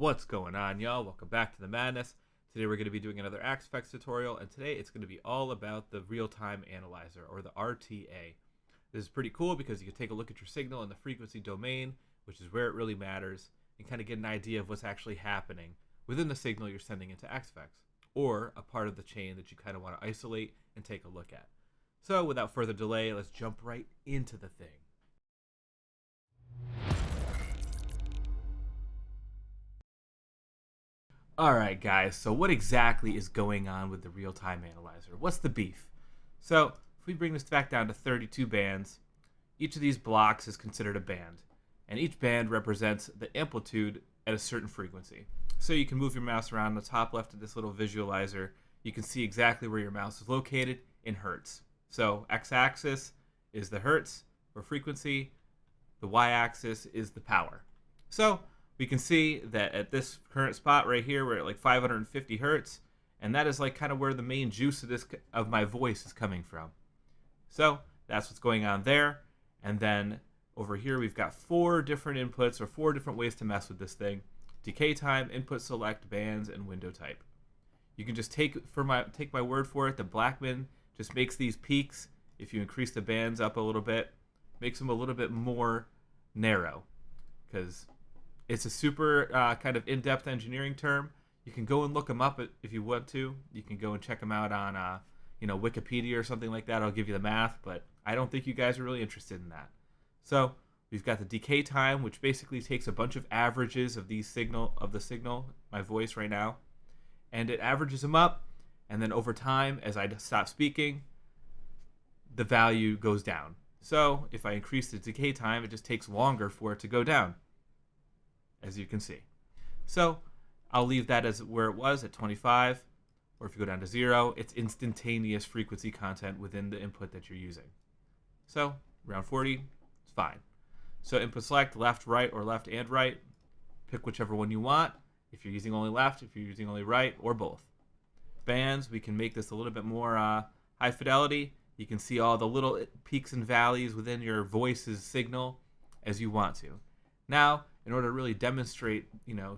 What's going on, y'all? Welcome back to the madness. Today we're going to be doing another After Effects tutorial, and today it's going to be all about the real-time analyzer, or the RTA. This is pretty cool because you can take a look at your signal in the frequency domain, which is where it really matters, and kind of get an idea of what's actually happening within the signal you're sending into After Effects, or a part of the chain that you kind of want to isolate and take a look at. So without further delay, let's jump right into the thing. Alright guys, so what exactly is going on with the real-time analyzer? What's the beef? So, if we bring this back down to 32 bands, each of these blocks is considered a band, and each band represents the amplitude at a certain frequency. So you can move your mouse around the top left of this little visualizer. You can see exactly where your mouse is located in hertz. So x-axis is the hertz, or frequency, the y-axis is the power. So, we can see that at this current spot right here, we're at like 550 hertz, and that is like kind of where the main juice of my voice is coming from. So that's what's going on there. And then over here we've got 4 different inputs, or 4 different ways to mess with this thing: decay time, input select, bands, and window type. You can just take my word for it. The Blackman just makes these peaks. If you increase the bands up a little bit, makes them a little bit more narrow, because it's a super kind of in-depth engineering term. You can go and look them up if you want to. You can go and check them out on Wikipedia or something like that. I'll give you the math, but I don't think you guys are really interested in that. So we've got the decay time, which basically takes a bunch of averages of the signal, my voice right now, and it averages them up, and then over time, as I stop speaking, the value goes down. So if I increase the decay time, it just takes longer for it to go down, as you can see. So I'll leave that as where it was at 25, or if you go down to 0, it's instantaneous frequency content within the input that you're using. So around 40, it's fine. So input select, left, right, or left and right. Pick whichever one you want. If you're using only left, if you're using only right, or both. Bands, we can make this a little bit more high fidelity. You can see all the little peaks and valleys within your voice's signal as you want to. Now, in order to really demonstrate,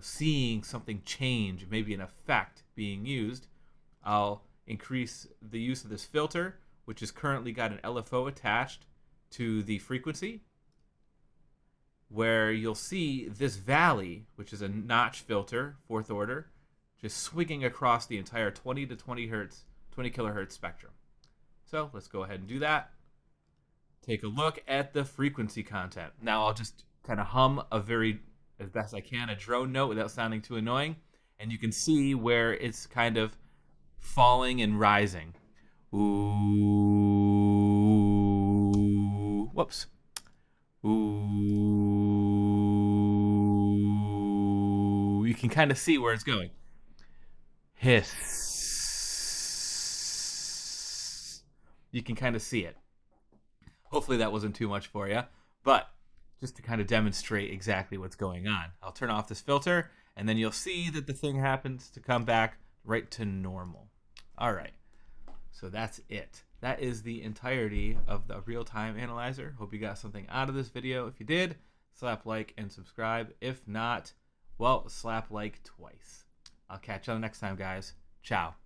seeing something change, maybe an effect being used, I'll increase the use of this filter, which has currently got an LFO attached to the frequency, where you'll see this valley, which is a notch filter, 4th order, just swinging across the entire 20 kilohertz spectrum. So let's go ahead and do that. Take a look at the frequency content. Now I'll just kind of hum as best I can, a drone note without sounding too annoying, and you can see where it's kind of falling and rising. Ooh, whoops. Ooh, you can kind of see where it's going. Hiss. You can kind of see it. Hopefully that wasn't too much for you, but just to kind of demonstrate exactly what's going on, I'll turn off this filter, and then you'll see that the thing happens to come back right to normal. All right, so that's it. That is the entirety of the real-time analyzer. Hope you got something out of this video. If you did, slap like and subscribe. If not, well, slap like twice. I'll catch you on the next time, guys. Ciao.